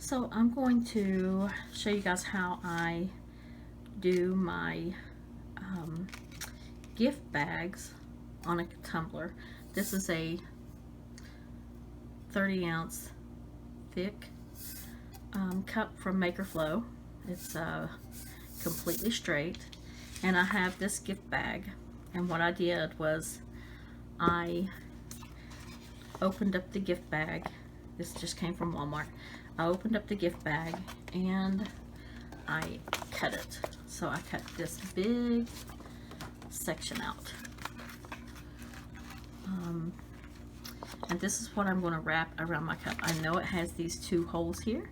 So I'm going to show you guys how I do my gift bags on a tumbler. This is a 30-ounce thick cup from MakerFlo. It's completely straight, and I have this gift bag, and what I did was I opened up the gift bag. This just came from Walmart. I opened up the gift bag and I cut it. So I cut this big section out. And this is what I'm going to wrap around my cup. I know it has these two holes here,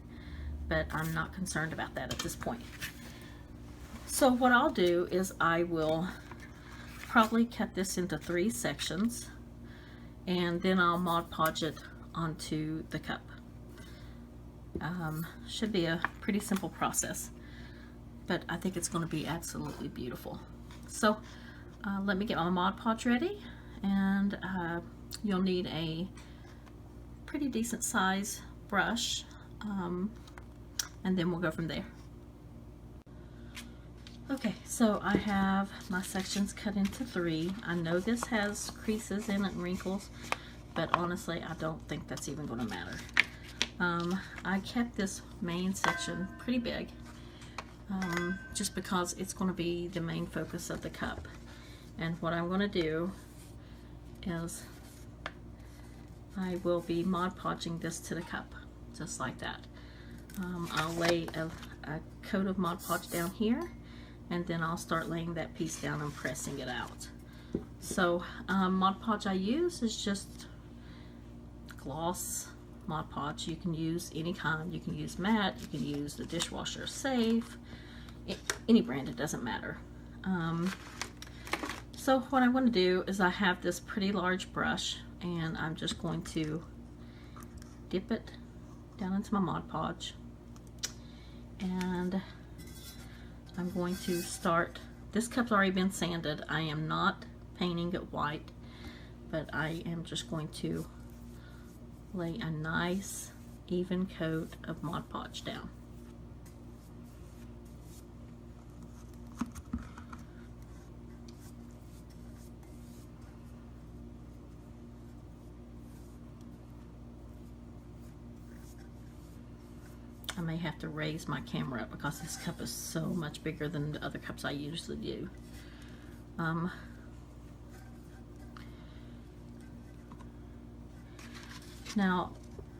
but I'm not concerned about that at this point. So what I'll do is I will probably cut this into 3 sections, and then I'll Mod Podge it onto the cup. Should be a pretty simple process, but I think it's going to be absolutely beautiful. So let me get my Mod Podge ready, and you'll need a pretty decent size brush, and then we'll go from there. Okay, so I have my sections cut into 3. I know this has creases in it and wrinkles, but honestly I don't think that's even going to matter. I kept this main section pretty big, just because it's going to be the main focus of the cup. And what I'm going to do is I will be Mod Podging this to the cup, just like that. I'll lay a coat of Mod Podge down here, and then I'll start laying that piece down and pressing it out. So Mod Podge I use is just gloss Mod Podge. You can use any kind. You can use matte, you can use the dishwasher safe, any brand, it doesn't matter. So what I want to do is I have this pretty large brush, and I'm just going to dip it down into my Mod Podge, and I'm going to start. This cup's already been sanded. I am not painting it white, but I am just going to lay a nice even coat of Mod Podge down. I may have to raise my camera up because this cup is so much bigger than the other cups I usually do. Now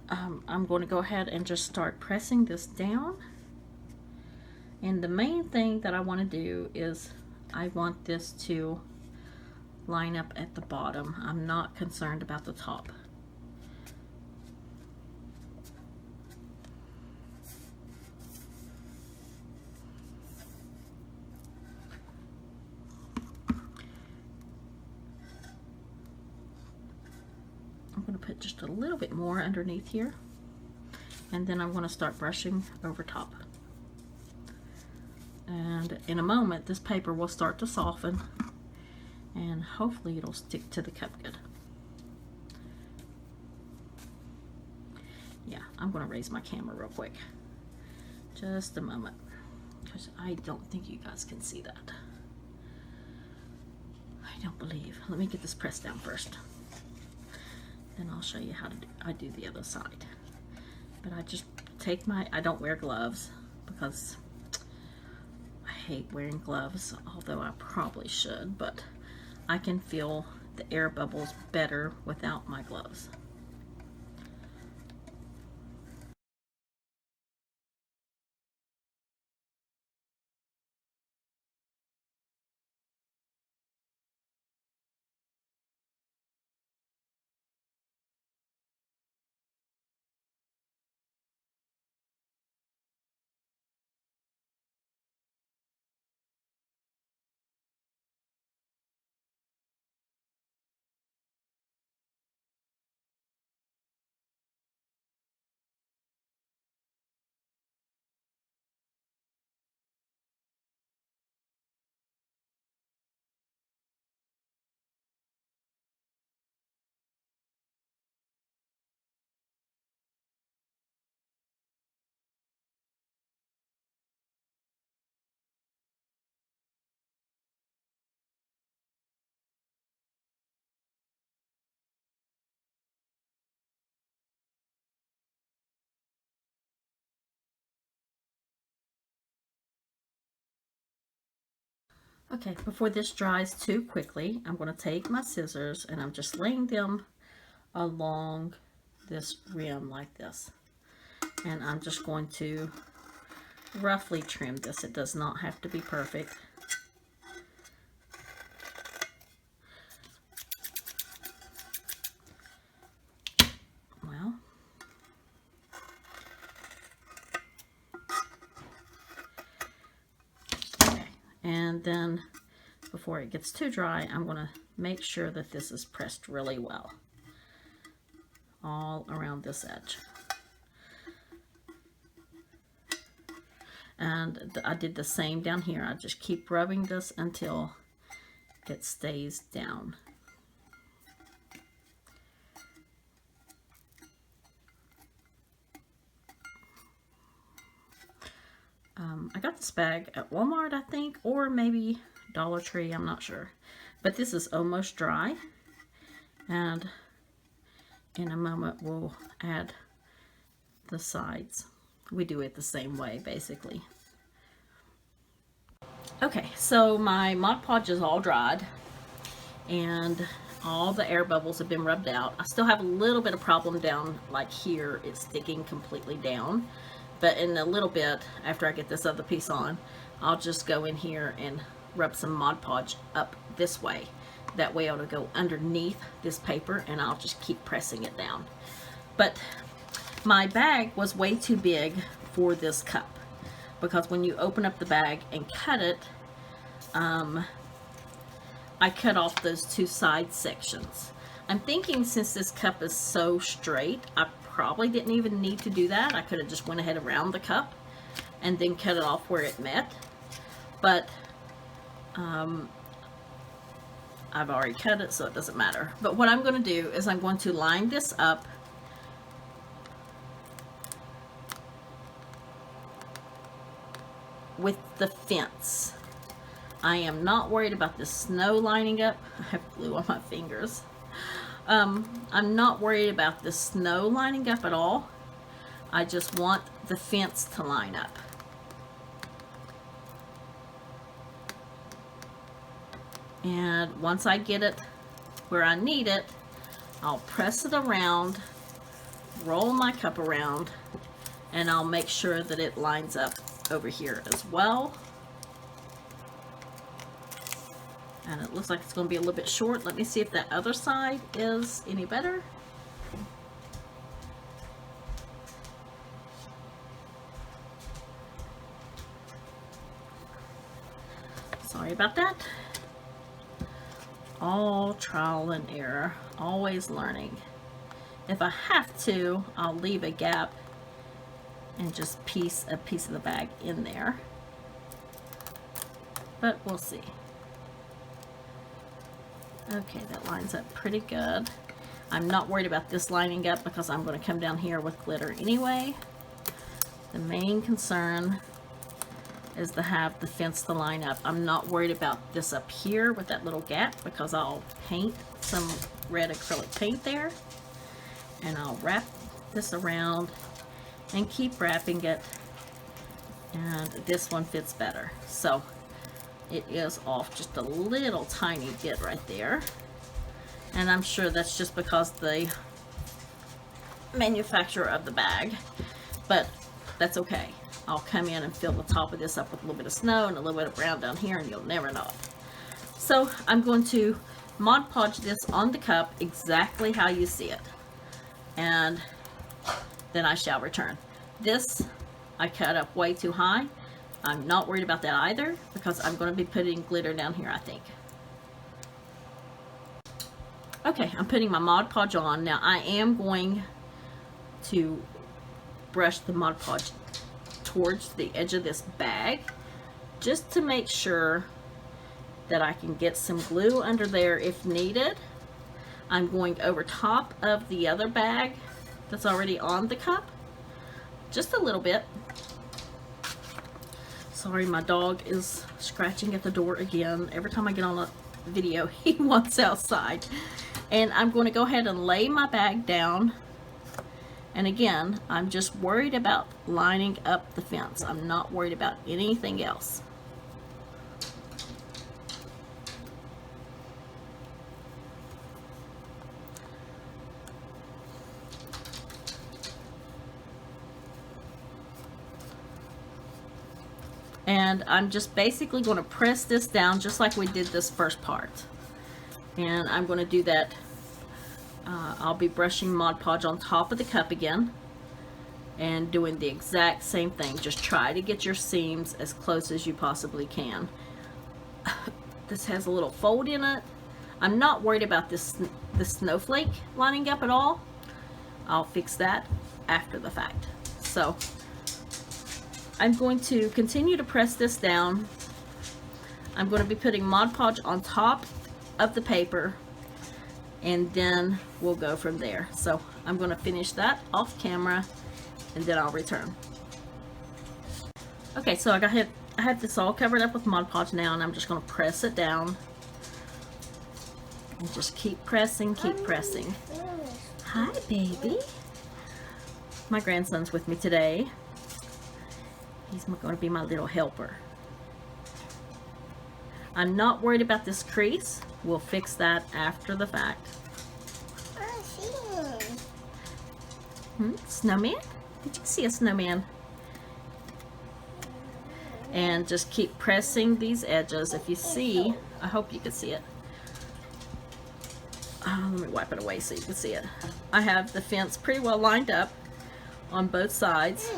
I'm going to go ahead and just start pressing this down, and the main thing that I want to do is I want this to line up at the bottom. I'm not concerned about the top. I'm going to put just a little bit more underneath here, and then I'm going to start brushing over top. And in a moment this paper will start to soften, and hopefully it'll stick to the cup good. Yeah, I'm going to raise my camera real quick. Just a moment, because I don't think you guys can see that. I don't believe. Let me get this pressed down first. Then I'll show you how to I do the other side. But I just take I don't wear gloves because I hate wearing gloves, although I probably should, but I can feel the air bubbles better without my gloves. Okay, before this dries too quickly, I'm going to take my scissors and I'm just laying them along this rim like this. And I'm just going to roughly trim this. It does not have to be perfect. Well, okay. And then before it gets too dry, I'm going to make sure that this is pressed really well all around this edge. And I did the same down here. I just keep rubbing this until it stays down. I got this bag at Walmart, I think, or maybe Dollar Tree, I'm not sure. But this is almost dry. And in a moment, we'll add the sides. We do it the same way, basically. Okay, so my Mod Podge is all dried. And all the air bubbles have been rubbed out. I still have a little bit of problem down, like here, it's sticking completely down. But in a little bit, after I get this other piece on, I'll just go in here and rub some Mod Podge up this way. That way it'll go underneath this paper and I'll just keep pressing it down. But my bag was way too big for this cup, because when you open up the bag and cut it, I cut off those two side sections. I'm thinking since this cup is so straight, I probably didn't even need to do that. I could have just went ahead around the cup and then cut it off where it met. But I've already cut it, so it doesn't matter. But what I'm going to do is I'm going to line this up with the fence. I am not worried about the snow lining up. I have glue on my fingers. I'm not worried about the snow lining up at all. I just want the fence to line up. And once I get it where I need it, I'll press it around, roll my cup around, and I'll make sure that it lines up over here as well. And it looks like it's going to be a little bit short. Let me see if that other side is any better. Sorry about that. All trial and error, always learning. If I have to, I'll leave a gap and just piece a piece of the bag in there. But we'll see. Okay, that lines up pretty good. I'm not worried about this lining up because I'm going to come down here with glitter anyway. The main concern is to have the fence to line up. I'm not worried about this up here with that little gap because I'll paint some red acrylic paint there. And I'll wrap this around and keep wrapping it. And this one fits better. So it is off just a little tiny bit right there. And I'm sure that's just because the manufacturer of the bag, but that's okay. I'll come in and fill the top of this up with a little bit of snow and a little bit of brown down here and you'll never know it. So I'm going to Mod Podge this on the cup exactly how you see it. And then I shall return. This I cut up way too high. I'm not worried about that either because I'm going to be putting glitter down here, I think. Okay, I'm putting my Mod Podge on. Now I am going to brush the Mod Podge towards the edge of this bag just to make sure that I can get some glue under there if needed. I'm going over top of the other bag that's already on the cup, just a little bit. Sorry, my dog is scratching at the door again. Every time I get on a video, he wants outside. And I'm going to go ahead and lay my bag down. And again, I'm just worried about lining up the fence. I'm not worried about anything else. And I'm just basically going to press this down just like we did this first part. And I'm going to do that. I'll be brushing Mod Podge on top of the cup again and doing the exact same thing. Just try to get your seams as close as you possibly can. This has a little fold in it. I'm not worried about the snowflake lining up at all. I'll fix that after the fact. So I'm going to continue to press this down. I'm going to be putting Mod Podge on top of the paper, and then we'll go from there. So I'm going to finish that off camera, and then I'll return. Okay, so I have this all covered up with Mod Podge now, and I'm just going to press it down. And just keep pressing, keep pressing. Hi, baby. My grandson's with me today. He's going to be my little helper. I'm not worried about this crease. We'll fix that after the fact. Snowman? Did you see a snowman? And just keep pressing these edges. If you see, I hope you can see it. Let me wipe it away so you can see it. I have the fence pretty well lined up on both sides.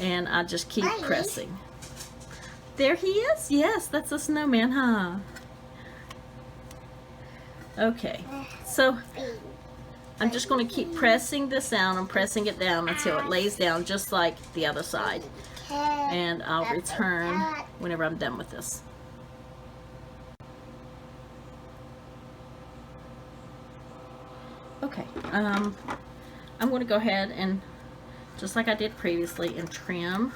And I just keep pressing. There he is. Yes, that's a snowman, huh? Okay, so I'm just going to keep pressing this down and pressing it down until it lays down just like the other side. And I'll return whenever I'm done with this. Okay, I'm going to go ahead and, just like I did previously, and trim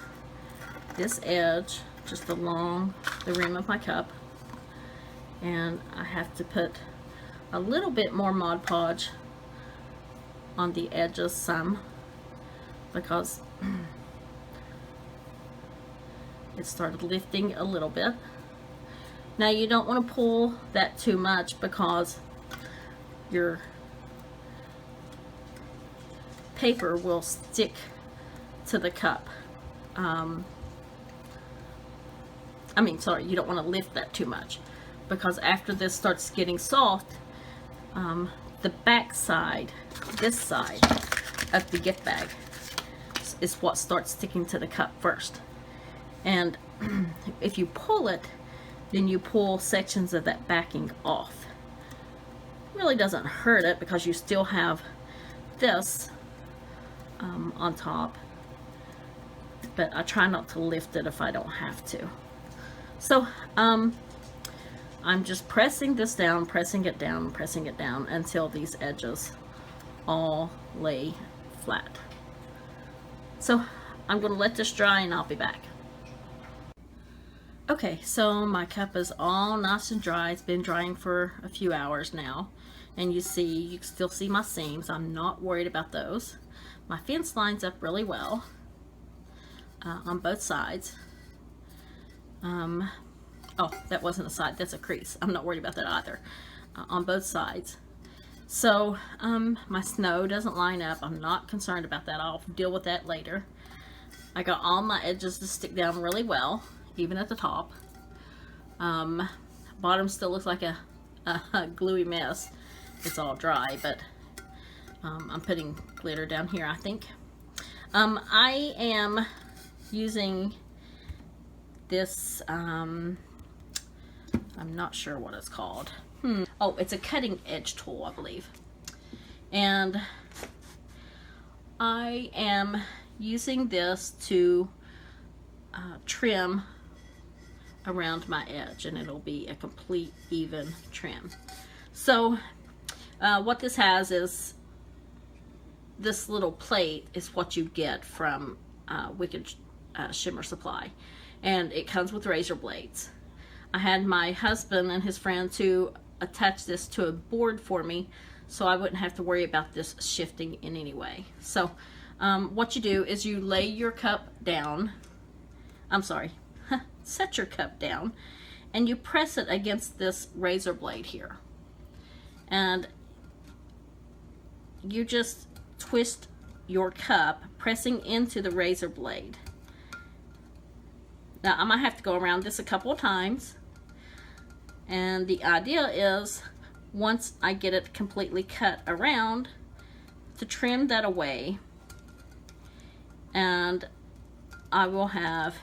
this edge just along the rim of my cup. And I have to put a little bit more Mod Podge on the edges some, because it started lifting a little bit. Now you don't want to pull that too much, because your paper will stick to the cup. I mean, sorry, you don't want to lift that too much, because after this starts getting soft, the back side, this side of the gift bag, is what starts sticking to the cup first. And if you pull it, then you pull sections of that backing off. It really doesn't hurt it, because you still have this on top, but I try not to lift it if I don't have to. So I'm just pressing this down, pressing it down, pressing it down until these edges all lay flat. So I'm going to let this dry and I'll be back. Okay, so my cup is all nice and dry. It's been drying for a few hours now, and you can still see my seams. I'm not worried about those. My fence lines up really well on both sides. Oh, that wasn't a side, that's a crease. I'm not worried about that either, on both sides. So my snow doesn't line up. I'm not concerned about that. I'll deal with that later. I got all my edges to stick down really well, even at the top. Bottom still looks like a gluey mess. It's all dry, but I'm putting glitter down here, I think. I am using this, I'm not sure what it's called. Oh, it's a cutting edge tool, I believe. And I am using this to trim around my edge, and it'll be a complete even trim. So what this has is, this little plate is what you get from Wicked Shimmer Supply, and it comes with razor blades. I had my husband and his friend to attach this to a board for me, so I wouldn't have to worry about this shifting in any way. So what you do is you lay your cup down, I'm sorry, set your cup down, and you press it against this razor blade here, and you just twist your cup, pressing into the razor blade. Now I might have to go around this a couple of times, and the idea is once I get it completely cut around, to trim that away, and I will have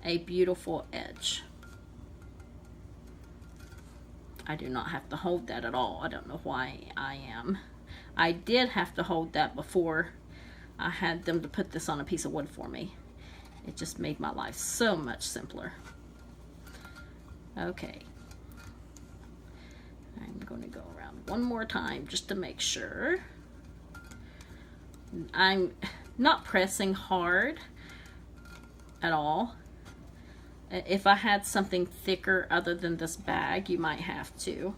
a beautiful edge. I do not have to hold that at all. I don't know why I am. I did have to hold that before I had them to put this on a piece of wood for me. It just made my life so much simpler. Okay. I'm going to go around one more time just to make sure. I'm not pressing hard at all. If I had something thicker other than this bag, you might have to.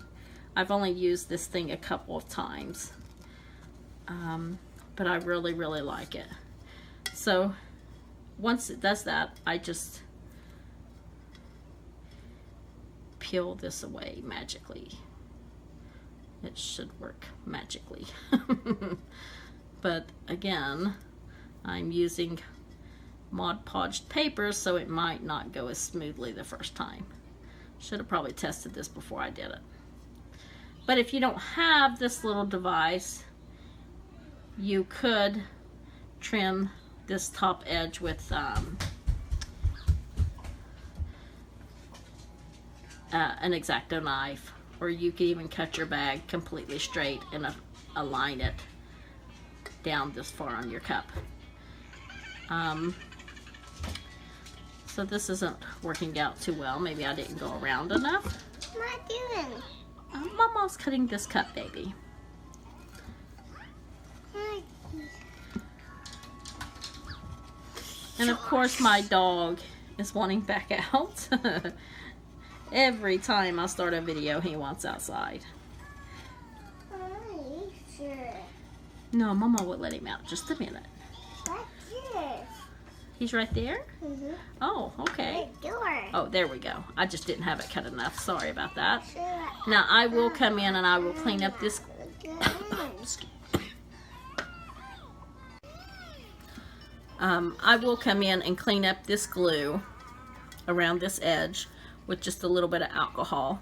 I've only used this thing a couple of times. But I really, really like it. So once it does that, I just peel this away magically. It should work magically. But again, I'm using Modpodge paper, so it might not go as smoothly the first time. Should have probably tested this before I did it. But if you don't have this little device, you could trim this top edge with an X-Acto knife, or you could even cut your bag completely straight and align it down this far on your cup. So this isn't working out too well. Maybe I didn't go around enough. What am I doing? Mama's cutting this cup, baby. And of course my dog is wanting back out. Every time I start a video, he wants outside. No, Mama will let him out. Just a minute. What's this? He's right there? Mm-hmm. Oh, okay. The door. Oh, there we go. I just didn't have it cut enough. Sorry about that. Now I will come in and I will clean up this. I will come in and clean up this glue around this edge with just a little bit of alcohol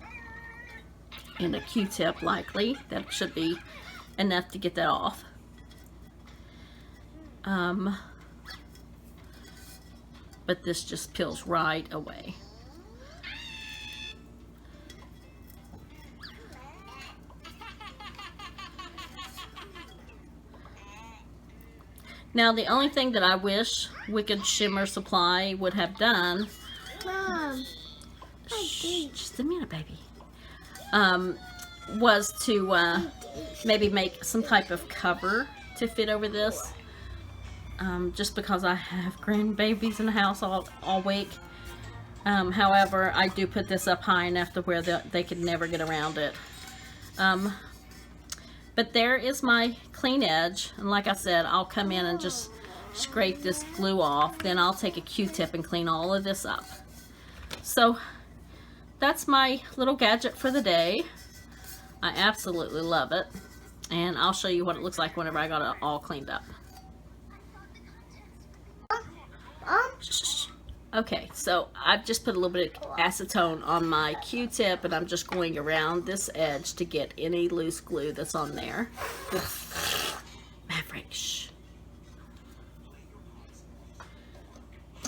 and a Q-tip, likely. That should be enough to get that off. But this just peels right away. Now the only thing that I wish Wicked Shimmer Supply would have done, Mom, shh, just a minute, baby, was to maybe make some type of cover to fit over this. Just because I have grandbabies in the house all week. However, I do put this up high enough to where they could never get around it. But there is my clean edge, and like I said, I'll come in and just scrape this glue off. Then I'll take a Q-tip and clean all of this up. So that's my little gadget for the day. I absolutely love it, and I'll show you what it looks like whenever I got it all cleaned up. Okay, so I've just put a little bit of acetone on my Q-tip, and I'm just going around this edge to get any loose glue that's on there. Maverick, shh.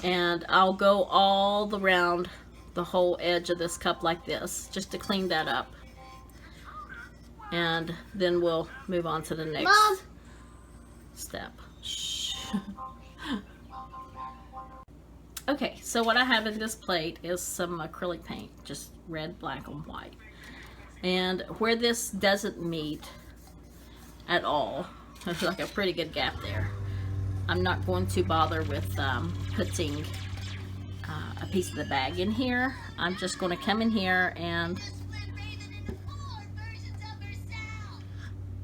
And I'll go all around the whole edge of this cup like this, just to clean that up. And then we'll move on to the next step. Shh. Okay, so what I have in this plate is some acrylic paint, just red, black, and white. And where this doesn't meet at all, there's like a pretty good gap there. I'm not going to bother with putting a piece of the bag in here. I'm just going to come in here and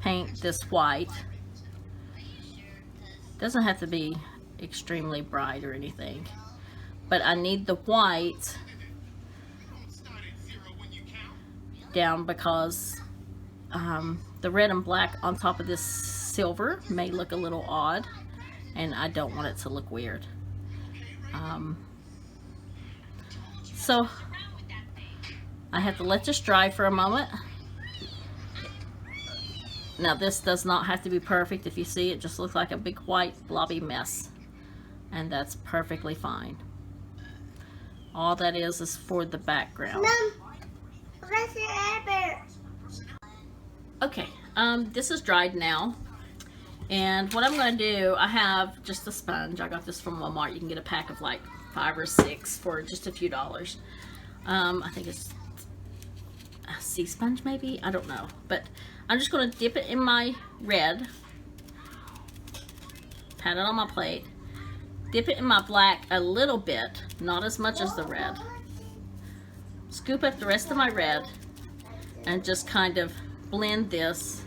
paint this white. Doesn't have to be extremely bright or anything. But I need the white down because the red and black on top of this silver may look a little odd, and I don't want it to look weird. So I have to let this dry for a moment. Now this does not have to be perfect. If you see, it just looks like a big white blobby mess, and that's perfectly fine. All that is for the background. Mom, where's your apple? Okay, this is dried now, and what I'm going to do, I have just a sponge. I got this from Walmart. You can get a pack of like 5 or 6 for just a few dollars. I think it's a sea sponge maybe, I don't know, but I'm just going to dip it in my red, pat it on my plate, dip it in my black a little bit, not as much as the red, scoop up the rest of my red, and just kind of blend this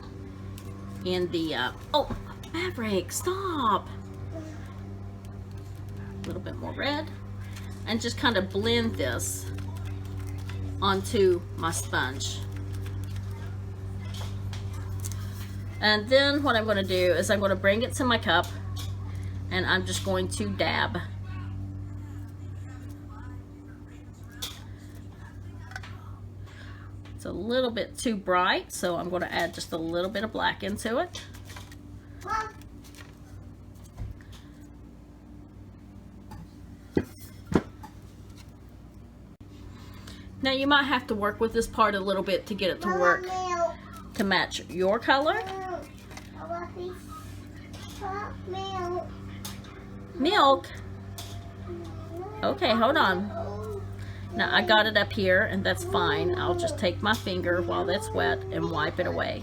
in the, oh, Maverick, stop! A little bit more red, and just kind of blend this onto my sponge. And then what I'm going to do is I'm going to bring it to my cup, and I'm just going to dab. It's a little bit too bright, so I'm going to add just a little bit of black into it. Mom. Now you might have to work with this part a little bit to get it to work to match your color. Milk? Okay, hold on. Now I got it up here, and that's fine. I'll just take my finger while that's wet and wipe it away.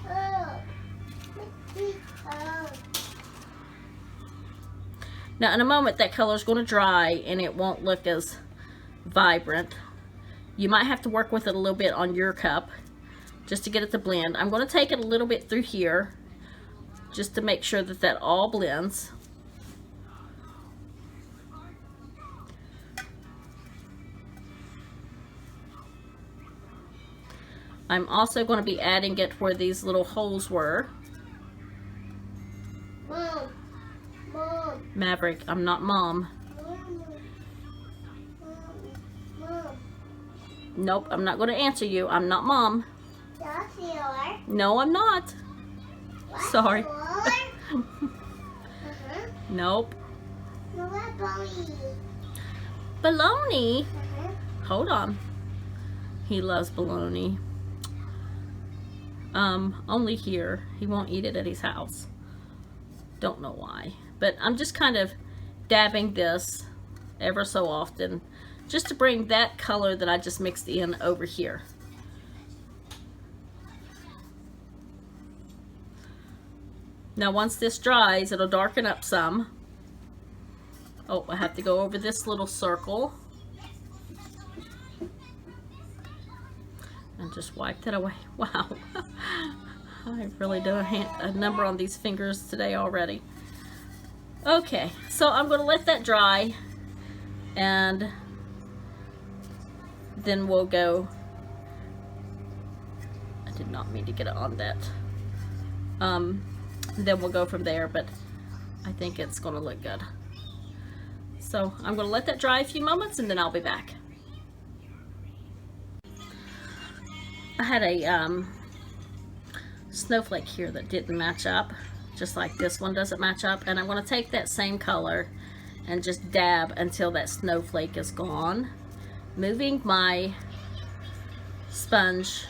Now in a moment that color is going to dry and it won't look as vibrant. You might have to work with it a little bit on your cup just to get it to blend. I'm going to take it a little bit through here just to make sure that that all blends. I'm also going to be adding it where these little holes were. Mom. Mom. Maverick, I'm not Mom. Mom. Nope, I'm not going to answer you. I'm not Mom. Yes, you are. No, I'm not. What? Sorry. You are? Nope. No, what baloney? Baloney? Hold on. He loves bologna. Only here. He won't eat it at his house. Don't know why. But I'm just kind of dabbing this ever so often just to bring that color that I just mixed in over here. Now once this dries, it'll darken up some. Oh, I have to go over this little circle and just wipe that away. Wow. I've really done a number on these fingers today already. Okay, so I'm going to let that dry, and then we'll go. I did not mean to get it on that. Then we'll go from there, but I think it's going to look good. So I'm going to let that dry a few moments, and then I'll be back. I had a snowflake here that didn't match up, just like this one doesn't match up, and I'm going to take that same color and just dab until that snowflake is gone, moving my sponge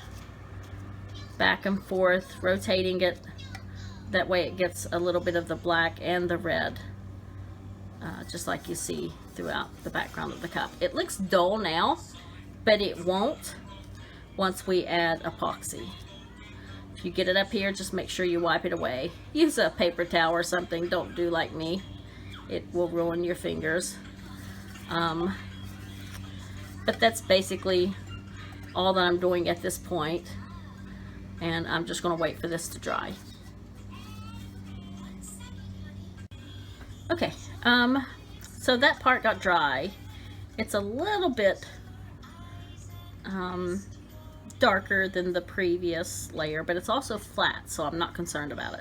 back and forth, rotating it. That way it gets a little bit of the black and the red, just like you see throughout the background of the cup. It looks dull now, but it won't once we add epoxy. If you get it up here, just make sure you wipe it away. Use a paper towel or something. Don't do like me. It will ruin your fingers. But that's basically all that I'm doing at this point, and I'm just going to wait for this to dry. Okay, so that part got dry. It's a little bit darker than the previous layer, but it's also flat, so I'm not concerned about it.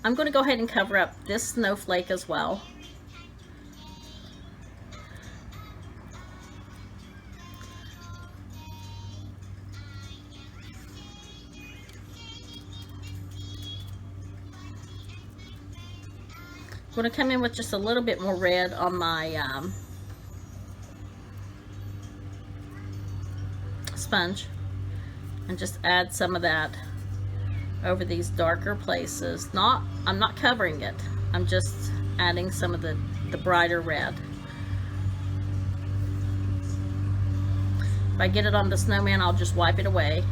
I'm going to go ahead and cover up this snowflake as well. I'm going to come in with just a little bit more red on my sponge and just add some of that over these darker places. I'm not covering it. I'm just adding some of the brighter red. If I get it on the snowman, I'll just wipe it away.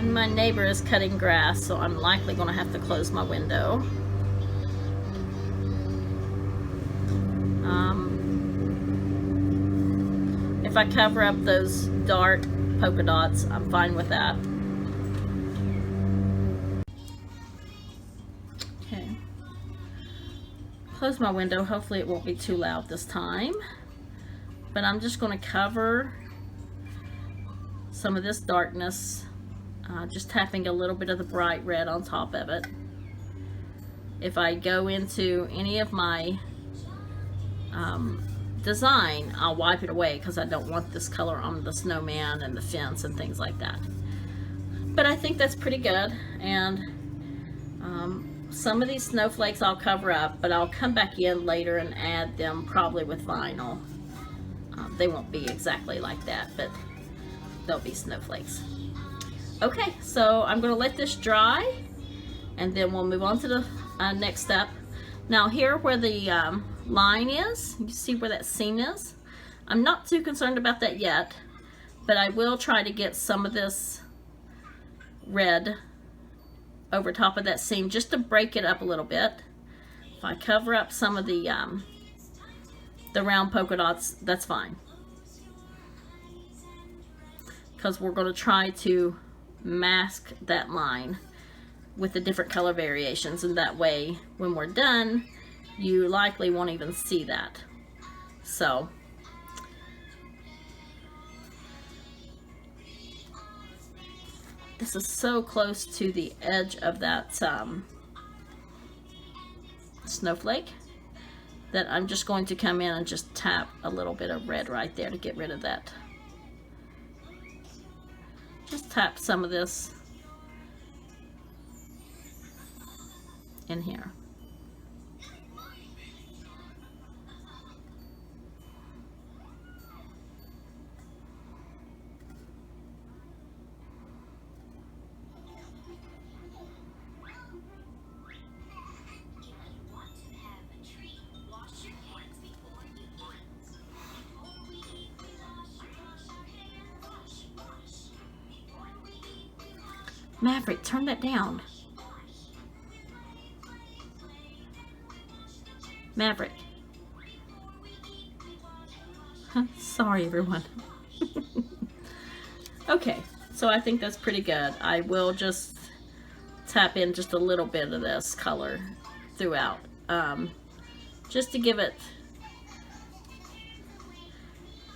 My neighbor is cutting grass, so I'm likely going to have to close my window. If I cover up those dark polka dots, I'm fine with that. Okay. Close my window. Hopefully it won't be too loud this time. But I'm just going to cover some of this darkness. Just tapping a little bit of the bright red on top of it. If I go into any of my design, I'll wipe it away because I don't want this color on the snowman and the fence and things like that. But I think that's pretty good, and some of these snowflakes I'll cover up, but I'll come back in later and add them probably with vinyl. They won't be exactly like that, but they'll be snowflakes. Okay, so I'm going to let this dry, and then we'll move on to the next step. Now here where the line is, you see where that seam is? I'm not too concerned about that yet, but I will try to get some of this red over top of that seam just to break it up a little bit. If I cover up some of the round polka dots, that's fine. Because we're going to try to mask that line with the different color variations, and that way when we're done you likely won't even see that. So this is so close to the edge of that snowflake that I'm just going to come in and just tap a little bit of red right there to get rid of that. Just tap some of this in here. Maverick, turn that down. Maverick. Sorry, everyone. Okay, so I think that's pretty good. I will just tap in just a little bit of this color throughout, just to give it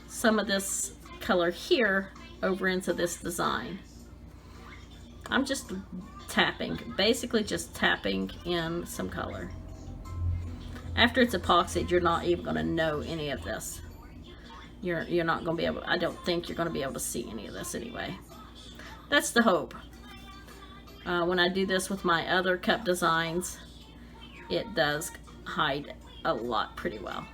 some of this color here over into this design. I'm just tapping, basically just tapping in some color. After it's epoxied, you're not even going to know any of this. You're not going to be able, I don't think you're going to be able to see any of this anyway. That's the hope. When I do this with my other cup designs, it does hide a lot pretty well.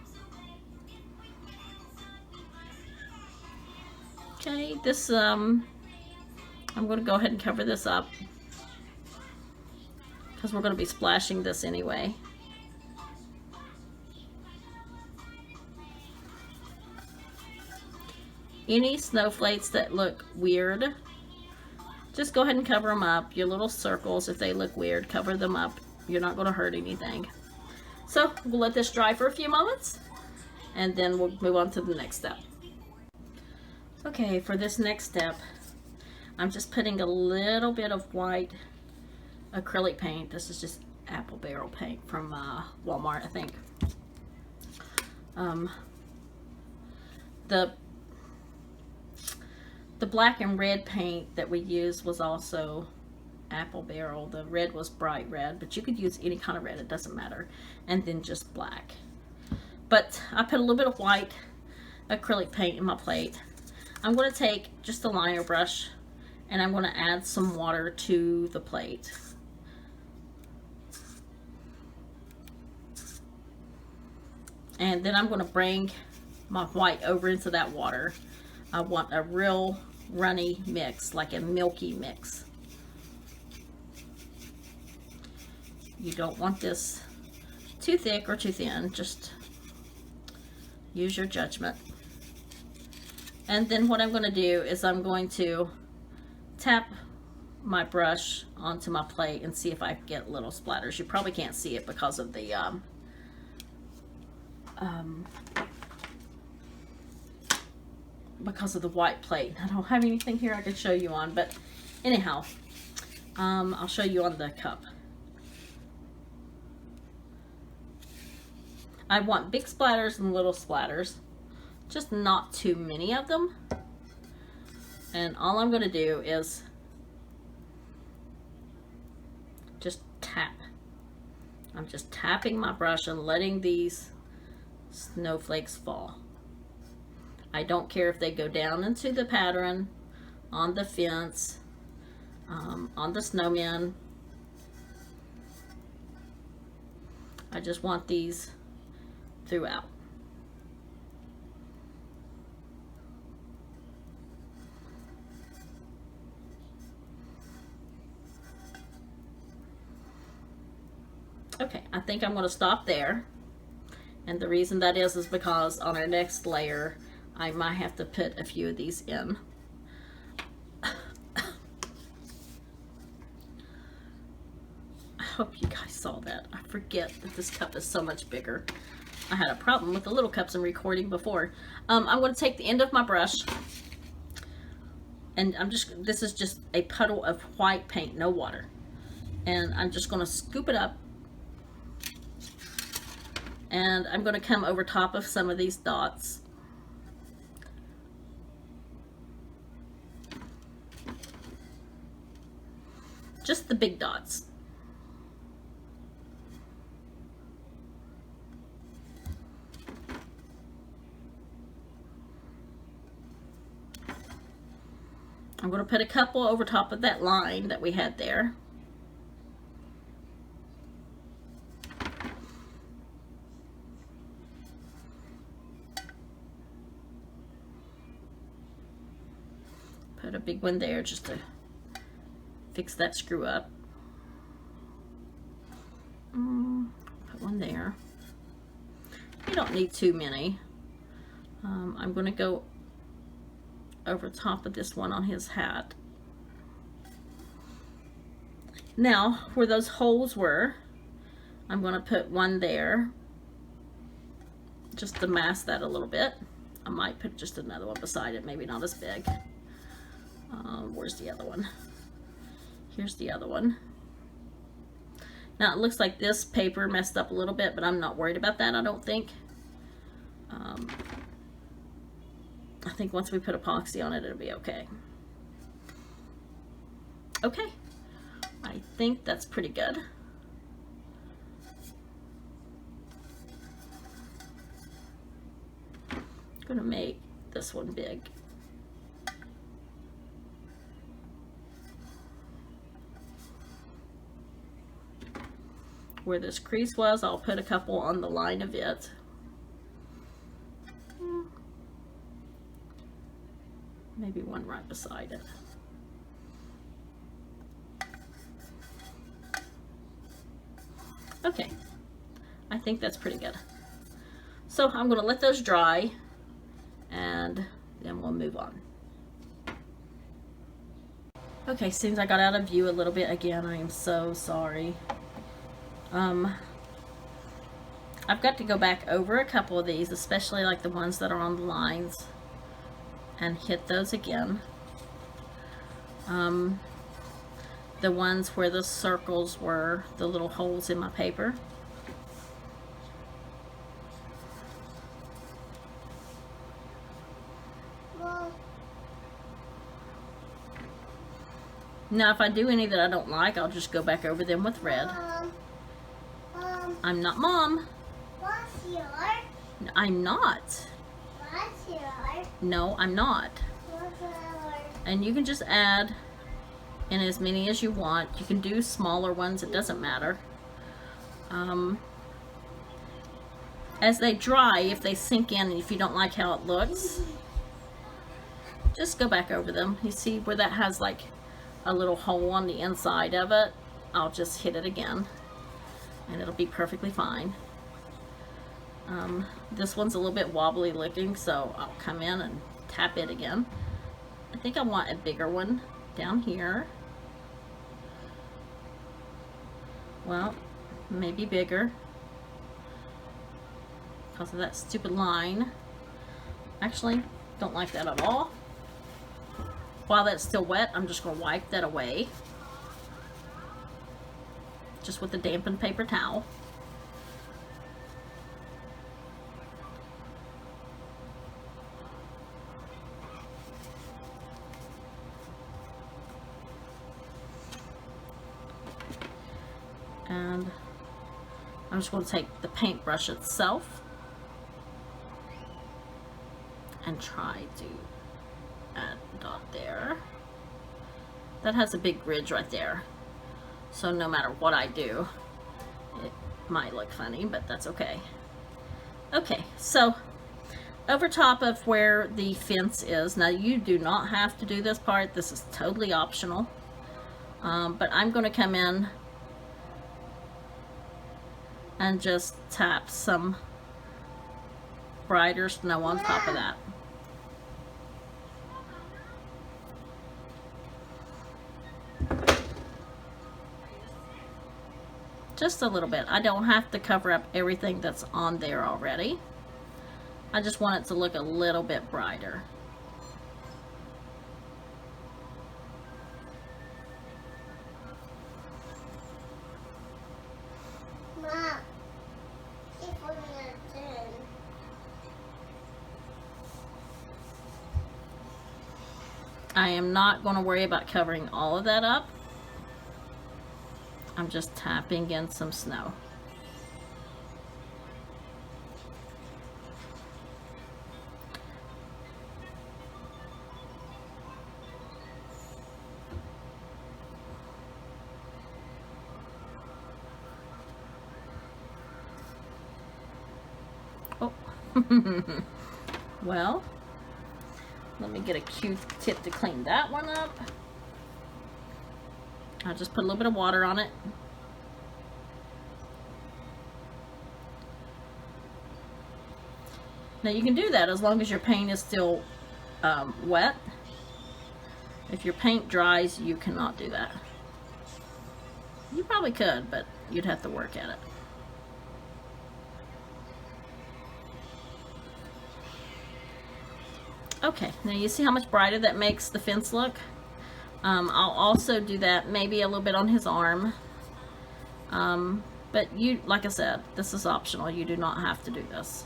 Okay, this I'm going to go ahead and cover this up because we're going to be splashing this anyway. Any snowflakes that look weird, just go ahead and cover them up. Your little circles, if they look weird, cover them up. You're not going to hurt anything. So we'll let this dry for a few moments, and then we'll move on to the next step. Okay, for this next step, I'm just putting a little bit of white acrylic paint. This is just apple barrel paint from Walmart, I think. The black and red paint that we used was also apple barrel. The red was bright red, but you could use any kind of red, it doesn't matter. And then just black. But I put a little bit of white acrylic paint in my plate. I'm going to take just a liner brush and I'm going to add some water to the plate. And then I'm going to bring my white over into that water. I want a real runny mix, like a milky mix. You don't want this too thick or too thin, just use your judgment. And then what I'm going to do is I'm going to tap my brush onto my plate and see if I get little splatters. You probably can't see it because of the white plate. I don't have anything here I could show you on, but anyhow, I'll show you on the cup. I want big splatters and little splatters, just not too many of them. And all I'm going to do is just tap. I'm just tapping my brush and letting these snowflakes fall. I don't care if they go down into the pattern, on the fence, on the snowman. I just want these throughout. Okay, I think I'm going to stop there. And the reason that is because on our next layer, I might have to put a few of these in. I hope you guys saw that. I forget that this cup is so much bigger. I had a problem with the little cups in recording before. I'm going to take the end of my brush, and this is just a puddle of white paint, no water. And I'm just going to scoop it up. And I'm going to come over top of some of these dots. Just the big dots. I'm going to put a couple over top of that line that we had there. Put a big one there just to fix that screw up. Put one there. You don't need too many. I'm going to go over top of this one on his hat. Now, where those holes were, I'm going to put one there just to mask that a little bit. I might put just another one beside it, maybe not as big. Where's the other one? Here's the other one. Now it looks like this paper messed up a little bit, but I'm not worried about that, I don't think. I think once we put epoxy on it, it'll be okay. Okay, I think that's pretty good. I'm gonna make this one big. Where this crease was, I'll put a couple on the line of it. Maybe one right beside it. Okay, I think that's pretty good. So I'm going to let those dry and then we'll move on. Okay, since I got out of view a little bit again, I am so sorry. I've got to go back over a couple of these, especially like the ones that are on the lines, and hit those again. The ones where the circles were the little holes in my paper. Now if I do any that I don't like, I'll just go back over them with red. I'm not Mom. What's yours? I'm not. What's yours? No, I'm not. What's yours? And you can just add in as many as you want. You can do smaller ones, it doesn't matter. As they dry, if they sink in and if you don't like how it looks, just go back over them. You see where that has like a little hole on the inside of it? I'll just hit it again and it'll be perfectly fine. This one's a little bit wobbly looking, so I'll come in and tap it again. I think I want a bigger one down here. Well, maybe bigger because of that stupid line. Actually, don't like that at all. While that's still wet, I'm just going to wipe that away. Just with a dampened paper towel. And I'm just going to take the paintbrush itself and try to add a dot there. That has a big ridge right there, so no matter what I do, it might look funny, but that's okay. Okay, so over top of where the fence is, now you do not have to do this part, this is totally optional, but I'm going to come in and just tap some brighter snow on top of that. Just a little bit. I don't have to cover up everything that's on there already. I just want it to look a little bit brighter. Mom, keep putting it in. I am not going to worry about covering all of that up. I'm just tapping in some snow. Oh, well, let me get a Q-tip to clean that one up. I'll just put a little bit of water on it. Now you can do that as long as your paint is still wet. If your paint dries, you cannot do that. You probably could, but you'd have to work at it. Okay, now you see how much brighter that makes the fence look? I'll also do that maybe a little bit on his arm. But you, like I said, this is optional. You do not have to do this.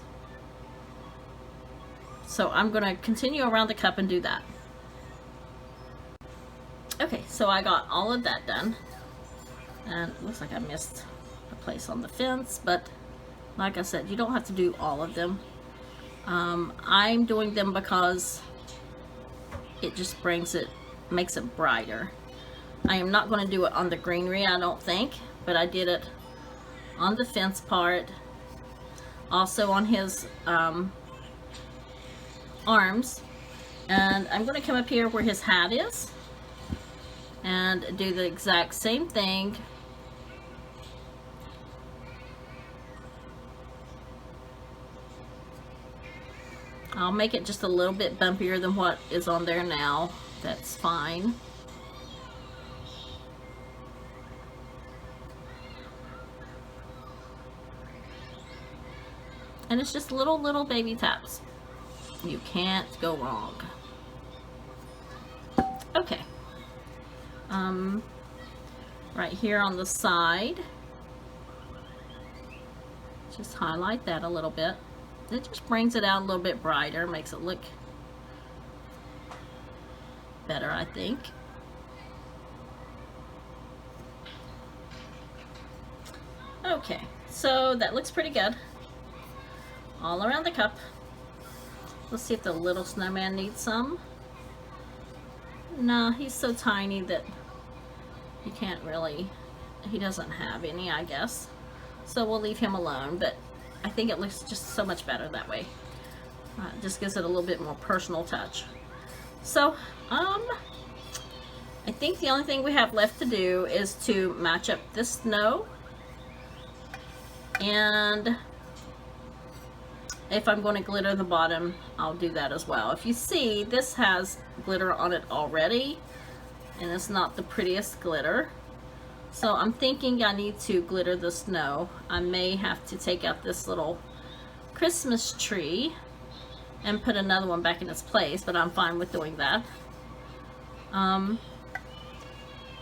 So I'm going to continue around the cup and do that. Okay, so I got all of that done. And it looks like I missed a place on the fence, but like I said, you don't have to do all of them. I'm doing them because it just makes it brighter. I am not going to do it on the greenery, I don't think, but I did it on the fence part, also on his arms, and I'm going to come up here where his hat is and do the exact same thing. I'll make it just a little bit bumpier than what is on there now. That's fine. And it's just little baby taps. You can't go wrong. Okay. right here on the side. Just highlight that a little bit. It just brings it out a little bit brighter, makes it look better, I think. Okay, so that looks pretty good. All around the cup. Let's see if the little snowman needs some. No, he's so tiny that he can't really, he doesn't have any, I guess. So we'll leave him alone, but I think it looks just so much better that way. Just gives it a little bit more personal touch. So, I think the only thing we have left to do is to match up this snow. And if I'm going to glitter the bottom, I'll do that as well. If you see, this has glitter on it already, and it's not the prettiest glitter. So I'm thinking I need to glitter the snow. I may have to take out this little Christmas tree and put another one back in its place, but I'm fine with doing that.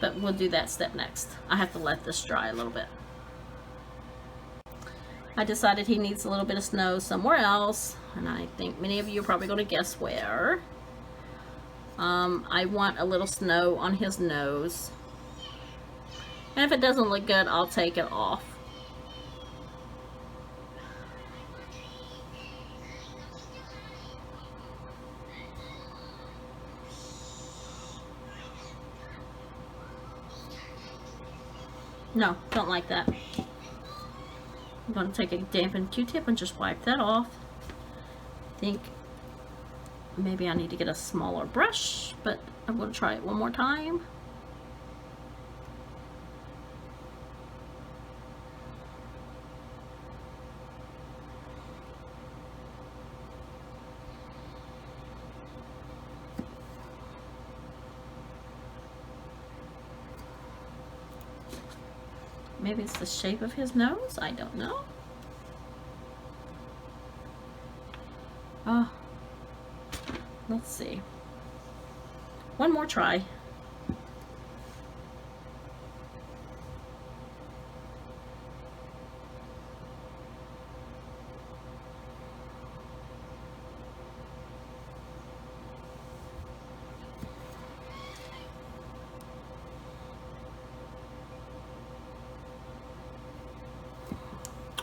But we'll do that step next. I have to let this dry a little bit. I decided he needs a little bit of snow somewhere else, and I think many of you are probably going to guess where. I want a little snow on his nose. And if it doesn't look good, I'll take it off. No, don't like that. I'm going to take a dampened Q-tip and just wipe that off. I think maybe I need to get a smaller brush, but I'm going to try it one more time. Maybe it's the shape of his nose? I don't know. Oh, let's see. One more try.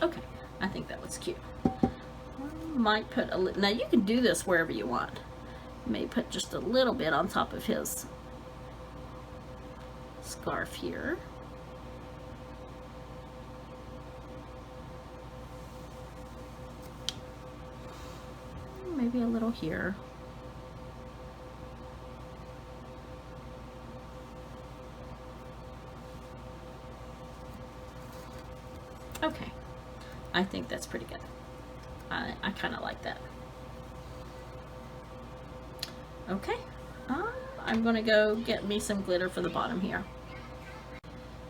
Okay, I think that looks cute. I might put a little, now you can do this wherever you want. You may put just a little bit on top of his scarf here. Maybe a little here. Okay. I think that's pretty good. I kind of like that. Okay, I'm gonna go get me some glitter for the bottom here.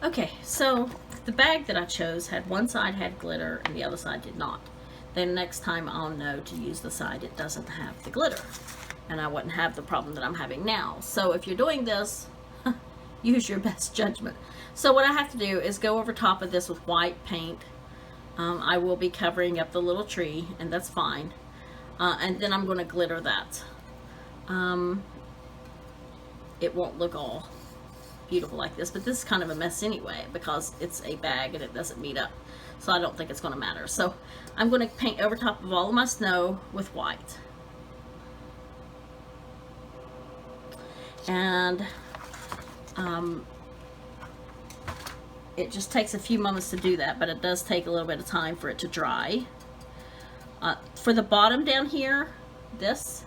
Okay, so the bag that I chose had one side had glitter and the other side did not. Then next time I'll know to use the side it doesn't have the glitter, and I wouldn't have the problem that I'm having now. So if you're doing this, use your best judgment. So what I have to do is go over top of this with white paint. I will be covering up the little tree, and that's fine. And then I'm going to glitter that. It won't look all beautiful like this, but this is kind of a mess anyway because it's a bag and it doesn't meet up. So I don't think it's going to matter. So I'm going to paint over top of all of my snow with white. And it just takes a few moments to do that, but it does take a little bit of time for it to dry. For the bottom down here, this,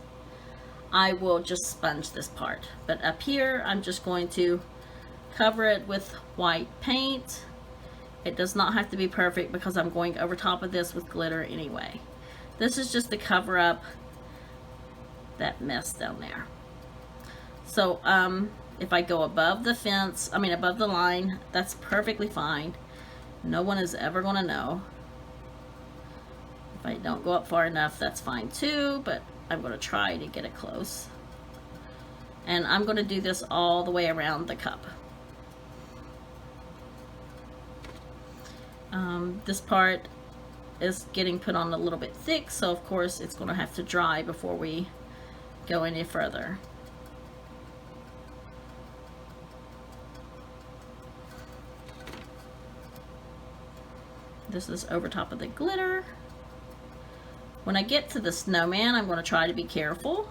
I will just sponge this part. But up here, I'm just going to cover it with white paint. It does not have to be perfect because I'm going over top of this with glitter anyway. This is just to cover up that mess down there. So, if I go above the fence, I mean above the line, that's perfectly fine. No one is ever going to know. If I don't go up far enough, that's fine too, but I'm going to try to get it close. And I'm going to do this all the way around the cup. This part is getting put on a little bit thick, so of course it's going to have to dry before we go any further. This is over top of the glitter. When I get to the snowman, I'm going to try to be careful.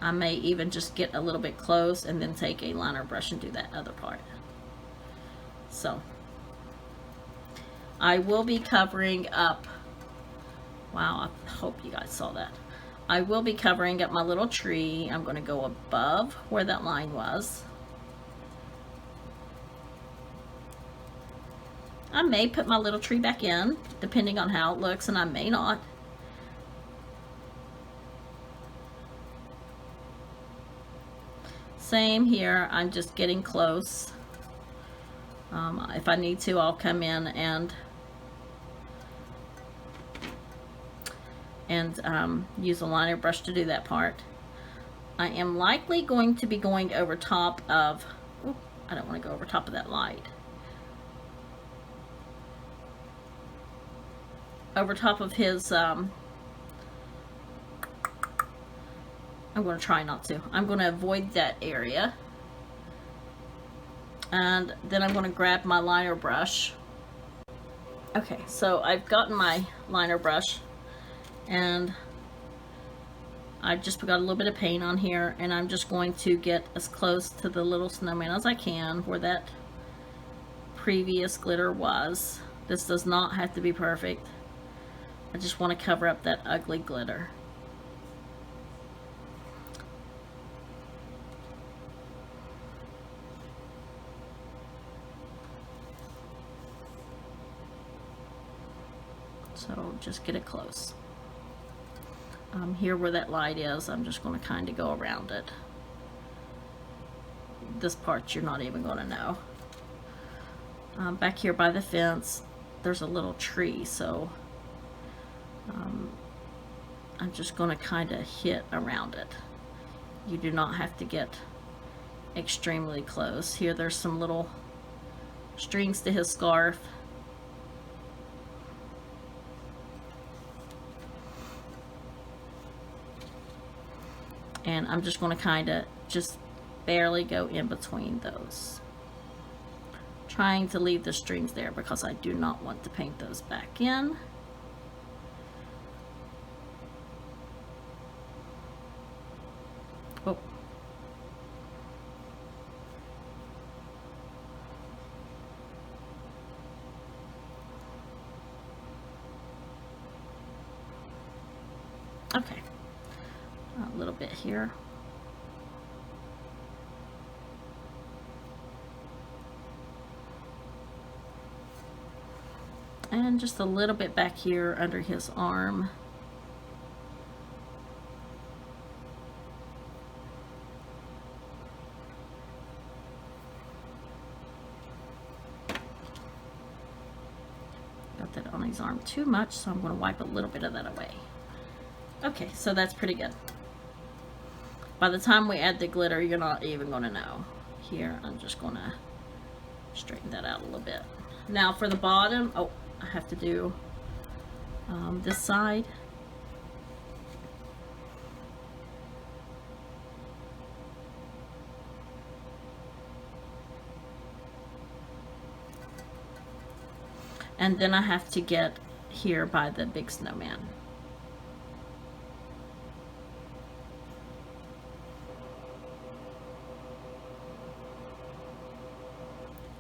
I may even just get a little bit close and then take a liner brush and do that other part. So, I will be covering up, wow, I hope you guys saw that. I will be covering up my little tree. I'm going to go above where that line was. I may put my little tree back in, depending on how it looks, and I may not. Same here, I'm just getting close. If I need to, I'll come in and use a liner brush to do that part. I am likely going to be going over top of, oops, I don't want to go over top of that light. Over top of his, I'm going to try not to. I'm going to avoid that area. And then I'm going to grab my liner brush. Okay, so I've gotten my liner brush and I've just got a little bit of paint on here, and I'm just going to get as close to the little snowman as I can where that previous glitter was. This does not have to be perfect. I just want to cover up that ugly glitter. So just get it close. Here where that light is, I'm just going to kind of go around it. This part you're not even going to know. Back here by the fence, there's a little tree, so I'm just going to kind of hit around it. You do not have to get extremely close. Here there's some little strings to his scarf. And I'm just going to kind of just barely go in between those. Trying to leave the strings there because I do not want to paint those back in. Oh. Okay. A little bit here. And just a little bit back here under his arm. Got that on his arm too much, so I'm going to wipe a little bit of that away. Okay, so that's pretty good. By the time we add the glitter, you're not even going to know. Here, I'm just going to straighten that out a little bit. Now for the bottom, oh, I have to do this side. And then I have to get here by the big snowman.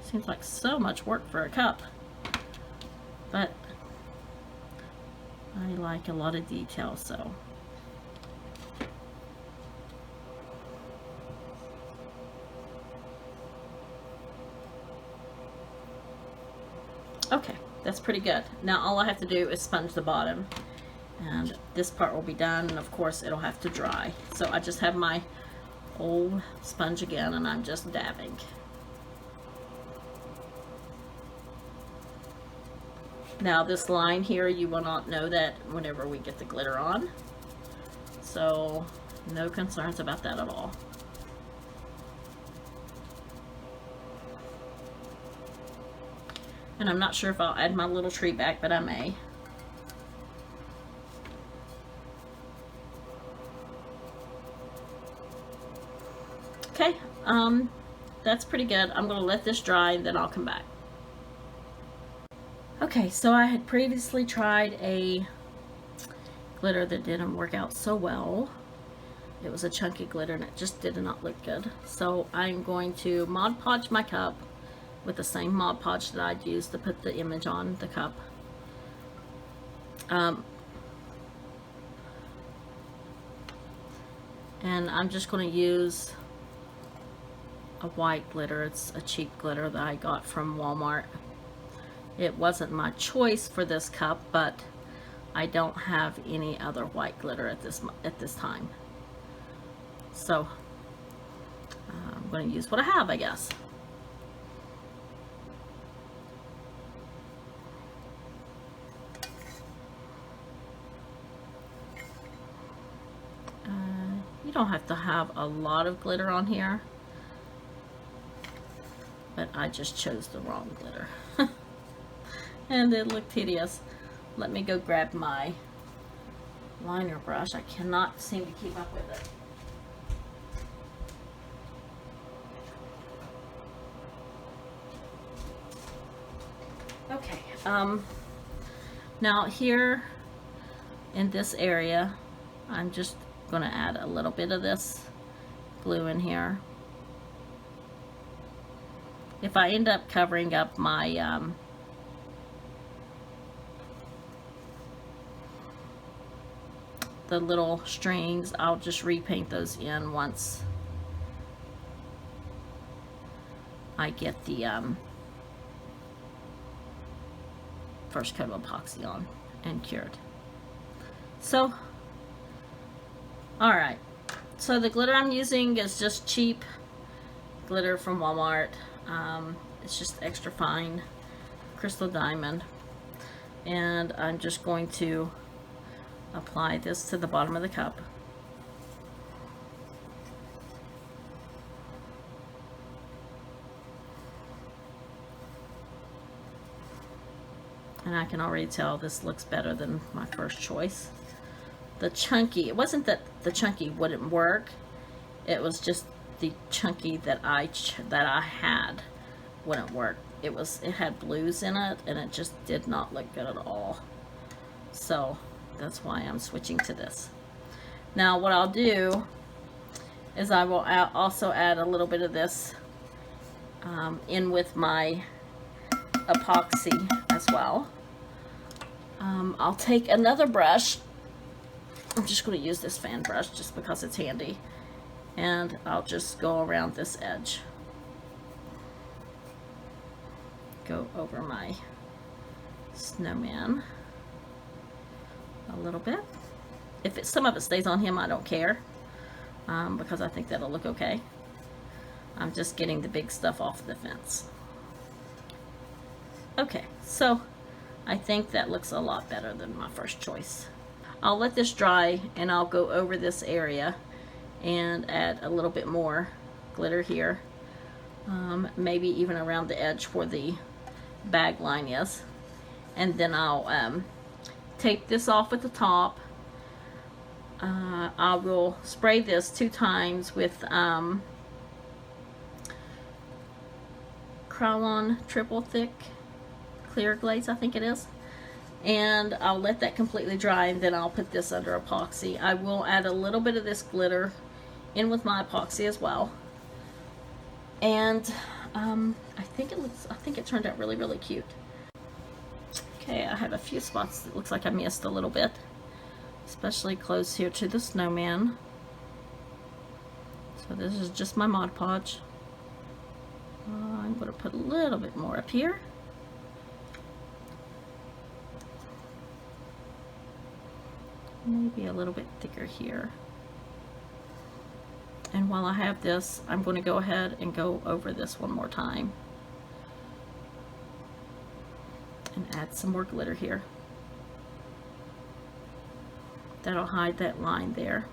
Seems like so much work for a cup, but I like a lot of detail, so. Okay, that's pretty good. Now all I have to do is sponge the bottom, and this part will be done, and of course it'll have to dry. So I just have my old sponge again, and I'm just dabbing. Now this line here, you will not know that whenever we get the glitter on. So No concerns about that at all. And I'm not sure if I'll add my little tree back, but I may. Okay, that's pretty good. I'm gonna let this dry and then I'll come back. Okay, so I had previously tried a glitter that didn't work out so well. It was a chunky glitter and it just did not look good. So I'm going to Mod Podge my cup with the same Mod Podge that I'd used to put the image on the cup. And I'm just going to use a white glitter. It's a cheap glitter that I got from Walmart. It wasn't my choice for this cup, but I don't have any other white glitter at this time. So I'm going to use what I have, I guess. You don't have to have a lot of glitter on here, but I just chose the wrong glitter. And it looked hideous. Let me go grab my liner brush. I cannot seem to keep up with it. Okay, now here in this area, I'm just going to add a little bit of this glue in here. If I end up covering up my the little strings, I'll just repaint those in once I get the first coat of epoxy on and cured. So, alright, so the glitter I'm using is just cheap glitter from Walmart. It's just extra fine crystal diamond, and I'm just going to apply this to the bottom of the cup. And I can already tell this looks better than my first choice. The chunky, it wasn't that the chunky wouldn't work, it was just the chunky that I had wouldn't work. It had blues in it and it just did not look good at all. So that's why I'm switching to this. Now what I'll do is I will also add a little bit of this in with my epoxy as well. I'll take another brush. I'm just going to use this fan brush just because it's handy, and I'll just go around this edge, go over my snowman a little bit. If some of it stays on him, I don't care, because I think that'll look okay. I'm just getting the big stuff off the fence. Okay, so I think that looks a lot better than my first choice. I'll let this dry and I'll go over this area and add a little bit more glitter here, maybe even around the edge where the bag line is, and then I'll tape this off at the top. I will spray this 2 times with Krylon Triple Thick Clear Glaze, I think it is, and I'll let that completely dry, and then I'll put this under epoxy. I will add a little bit of this glitter in with my epoxy as well, and I think it turned out really, really cute. Okay, I have a few spots that looks like I missed a little bit, especially close here to the snowman. So this is just my Mod Podge. I'm going to put a little bit more up here. Maybe a little bit thicker here. And while I have this, I'm going to go ahead and go over this one more time and add some more glitter here. That'll hide that line there.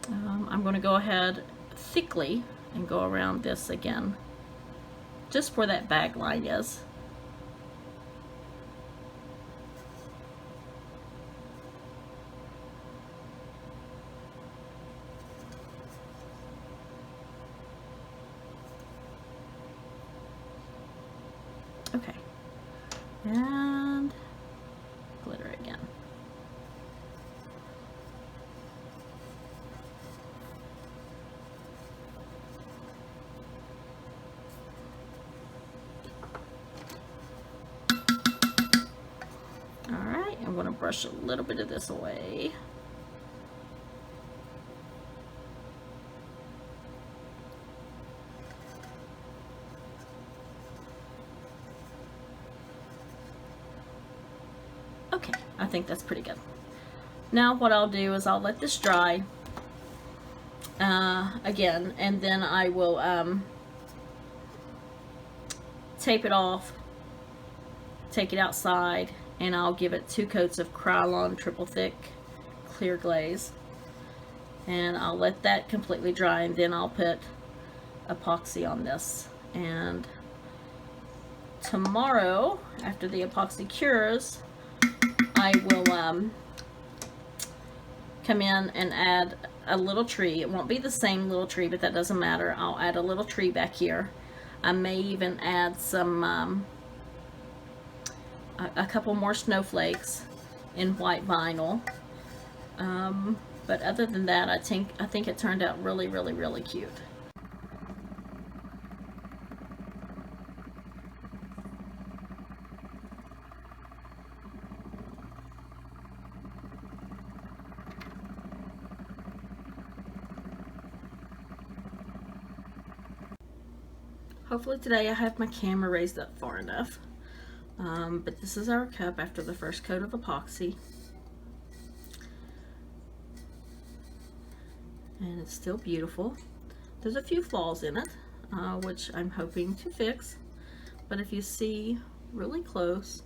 I'm going to go ahead thickly and go around this again, just where that bag line is. Okay, and glitter again. All right, I'm going to brush a little bit of this away. Okay, I think that's pretty good. Now what I'll do is I'll let this dry again, and then I will tape it off, take it outside, and I'll give it 2 coats of Krylon triple thick clear glaze, and I'll let that completely dry, and then I'll put epoxy on this. And tomorrow, after the epoxy cures, I will come in and add a little tree. It won't be the same little tree, but that doesn't matter. I'll add a little tree back here. I may even add some a couple more snowflakes in white vinyl. But other than that, I think it turned out really, really, really cute. Hopefully today I have my camera raised up far enough. But this is our cup after the first coat of epoxy. And it's still beautiful. There's a few flaws in it, which I'm hoping to fix. But if you see really close,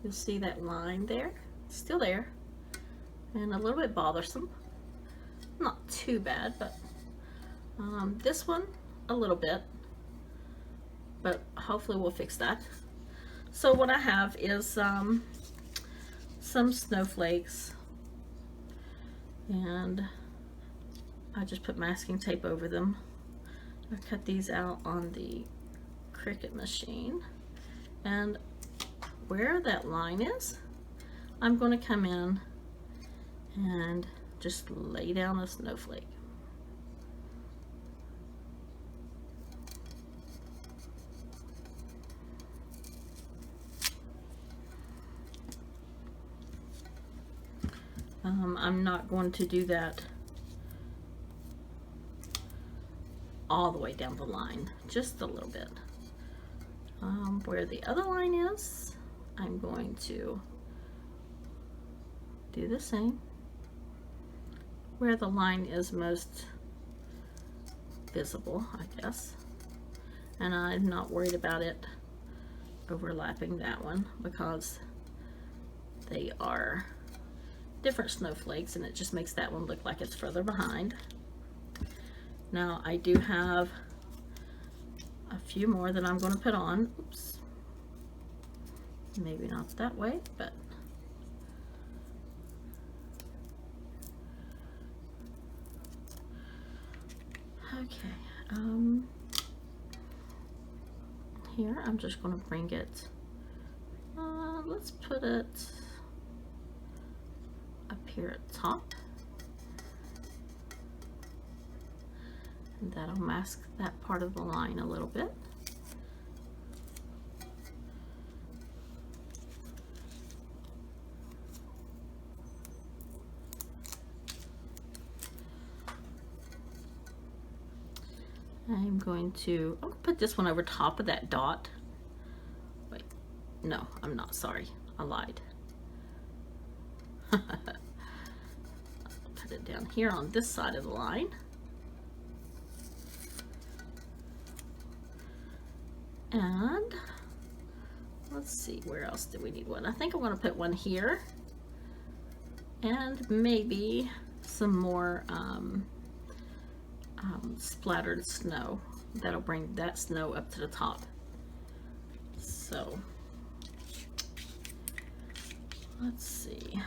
you'll see that line there. It's still there. And a little bit bothersome. Not too bad, but this one, a little bit. But hopefully we'll fix that. So what I have is some snowflakes, and I just put masking tape over them. I cut these out on the Cricut machine, and where that line is, I'm going to come in and just lay down a snowflake. I'm not going to do that all the way down the line, just a little bit. Where the other line is, I'm going to do the same. Where the line is most visible, I guess. And I'm not worried about it overlapping that one because they are different snowflakes, and it just makes that one look like it's further behind. Now I do have a few more that I'm going to put on. Oops. Maybe not that way, but okay. Here I'm just going to bring it. Let's put it up here at the top, and that'll mask that part of the line a little bit. I'm going to put this one over top of that dot. Wait, no, I'm not, sorry, I lied. I'll put it down here on this side of the line. And let's see, where else do we need one? I think I want to put one here, and maybe some more splattered snow. That'll bring that snow up to the top. So let's see.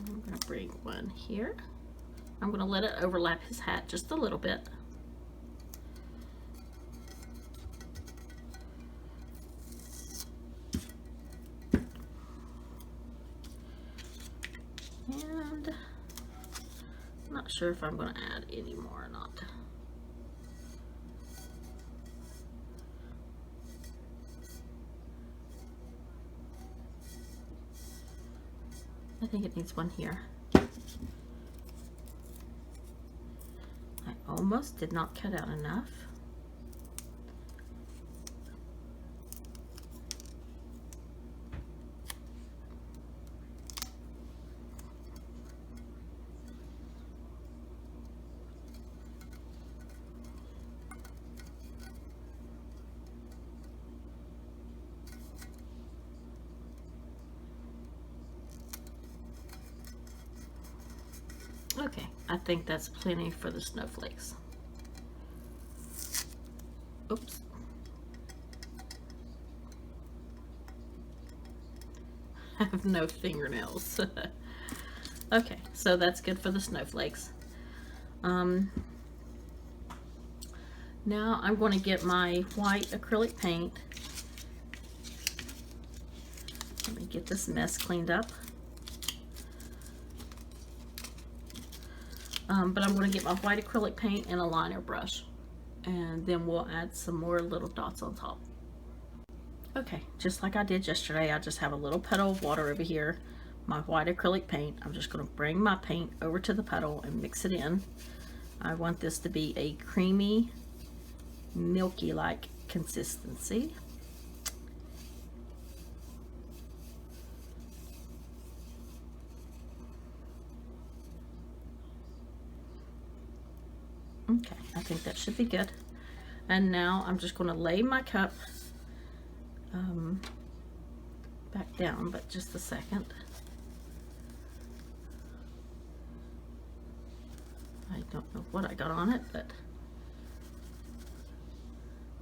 I'm going to bring one here. I'm going to let it overlap his hat just a little bit. And I'm not sure if I'm going to add any more or not. I think it needs one here. I almost did not cut out enough. Okay, I think that's plenty for the snowflakes. Oops. I have no fingernails. Okay, so that's good for the snowflakes. Now I'm going to get my white acrylic paint. Let me get this mess cleaned up. But I'm going to get my white acrylic paint and a liner brush, and then we'll add some more little dots on top. Okay, just like I did yesterday, I just have a little puddle of water over here, my white acrylic paint. I'm just going to bring my paint over to the puddle and mix it in. I want this to be a creamy, milky-like consistency. Okay, I think that should be good. And now I'm just going to lay my cup back down, but just a second. I don't know what I got on it, but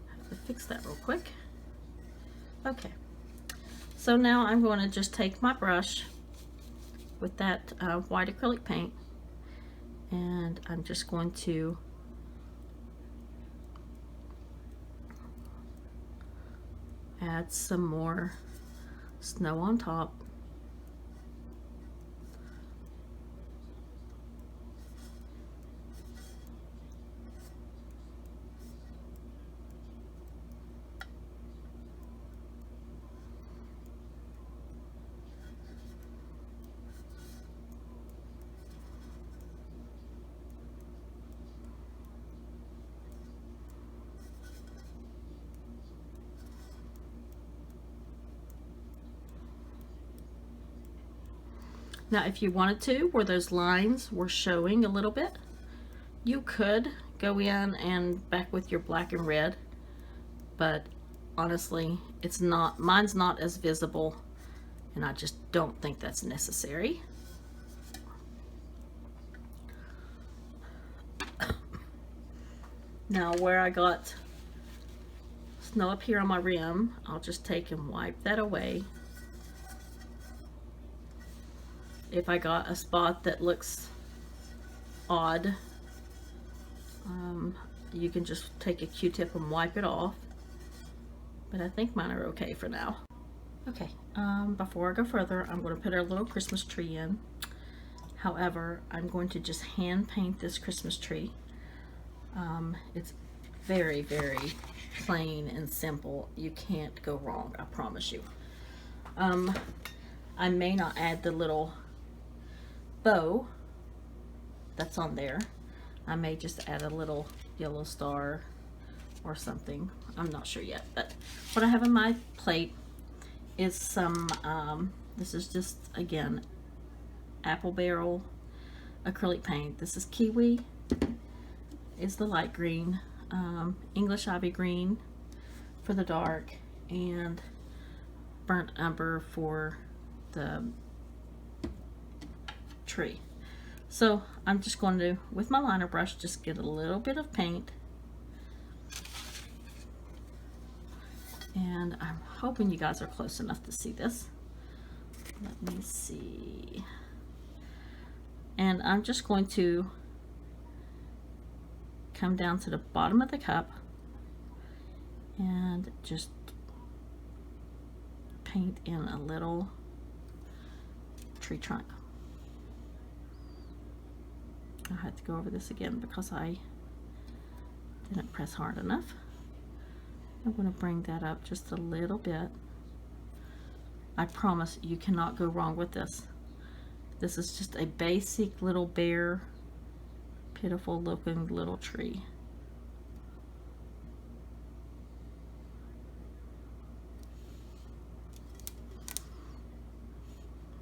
I have to fix that real quick. Okay, so now I'm going to just take my brush with that white acrylic paint, and I'm just going to add some more snow on top. Now, if you wanted to, where those lines were showing a little bit, you could go in and back with your black and red, but honestly, it's not, mine's not as visible, and I just don't think that's necessary. Now, where I got snow up here on my rim, I'll just take and wipe that away. If I got a spot that looks odd, you can just take a Q-tip and wipe it off. But I think mine are okay for now. Okay, before I go further, I'm going to put our little Christmas tree in. However, I'm going to just hand paint this Christmas tree. It's very, very plain and simple. You can't go wrong, I promise you. I may not add the little bow that's on there. I may just add a little yellow star or something. I'm not sure yet, but what I have in my plate is some, this is just, again, apple barrel acrylic paint. This is kiwi, is the light green, English ivy green for the dark, and burnt umber for the tree. So I'm just going to, with my liner brush, just get a little bit of paint, and I'm hoping you guys are close enough to see this. Let me see. And I'm just going to come down to the bottom of the cup and just paint in a little tree trunk. I had to go over this again because I didn't press hard enough. I'm going to bring that up just a little bit. I promise you cannot go wrong with this. This is just a basic little bare, pitiful looking little tree.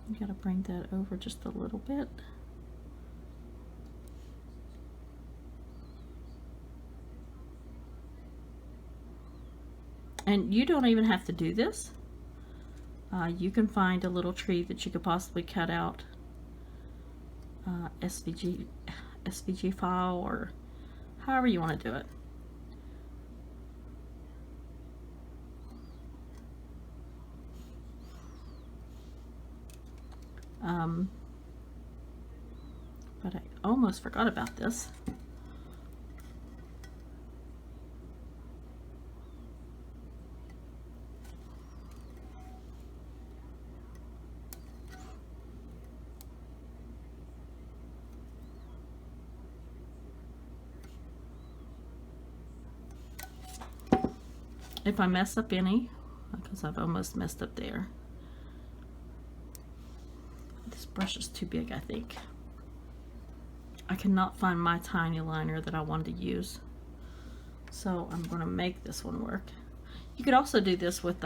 You gotta bring that over just a little bit. And you don't even have to do this. You can find a little tree that you could possibly cut out, SVG file, or however you want to do it. But I almost forgot about this. If I mess up any, because I've almost messed up there. This brush is too big, I think. I cannot find my tiny liner that I wanted to use, so I'm going to make this one work. You could also do this with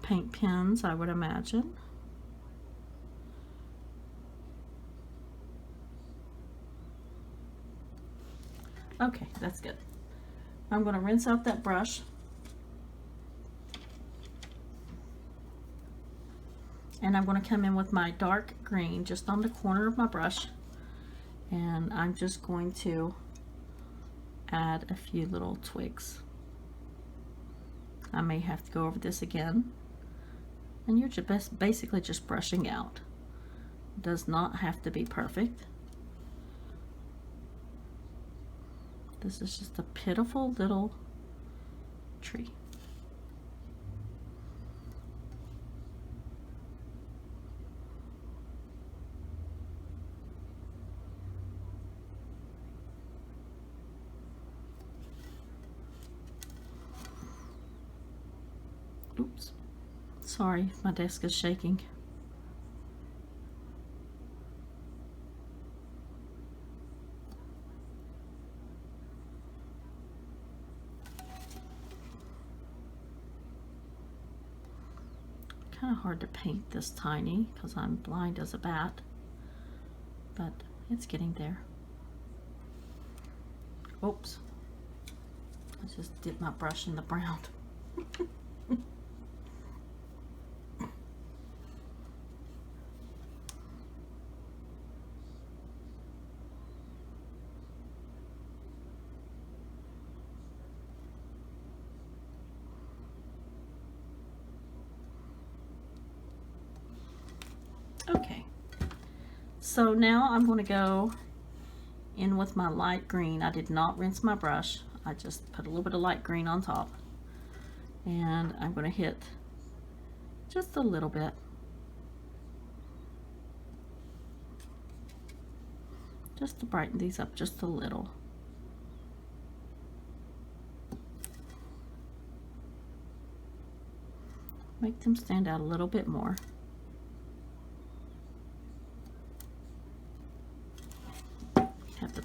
paint pens, I would imagine. Okay, that's good. I'm going to rinse out that brush. And I'm going to come in with my dark green just on the corner of my brush. And I'm just going to add a few little twigs. I may have to go over this again. And you're just basically just brushing out. It does not have to be perfect. This is just a pitiful little tree. Oops. Sorry, my desk is shaking. Kind of hard to paint this tiny because I'm blind as a bat, but it's getting there. Oops. I just dipped my brush in the brown. Okay, so now I'm going to go in with my light green. I did not rinse my brush. I just put a little bit of light green on top. And I'm going to hit just a little bit. Just to brighten these up just a little. Make them stand out a little bit more.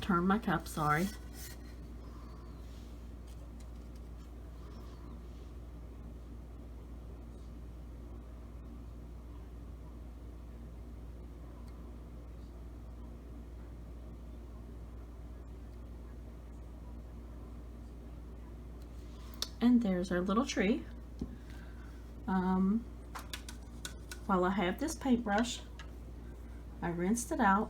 turn my cup, sorry. And there's our little tree. While I have this paintbrush, I rinsed it out.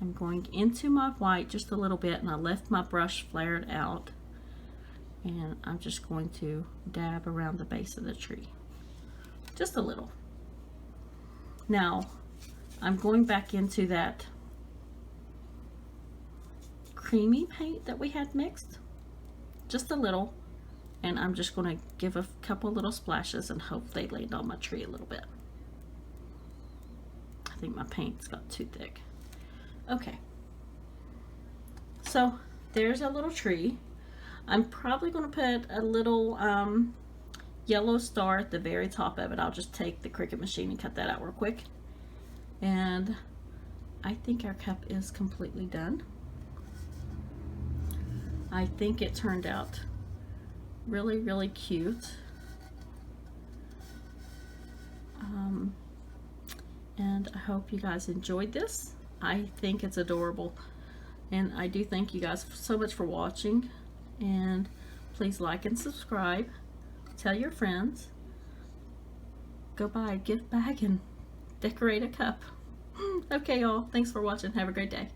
I'm going into my white just a little bit, and I left my brush flared out. And I'm just going to dab around the base of the tree. Just a little. Now, I'm going back into that creamy paint that we had mixed. Just a little. And I'm just going to give a couple little splashes and hope they land on my tree a little bit. I think my paint's got too thick. Okay. So there's a little tree. I'm probably going to put a little yellow star at the very top of it. I'll just take the Cricut machine and cut that out real quick. And I think our cup is completely done. I think it turned out really, really cute. And I hope you guys enjoyed this. I think it's adorable. And I do thank you guys so much for watching. And please like and subscribe. Tell your friends. Go buy a gift bag and decorate a cup. Okay, y'all. Thanks for watching. Have a great day.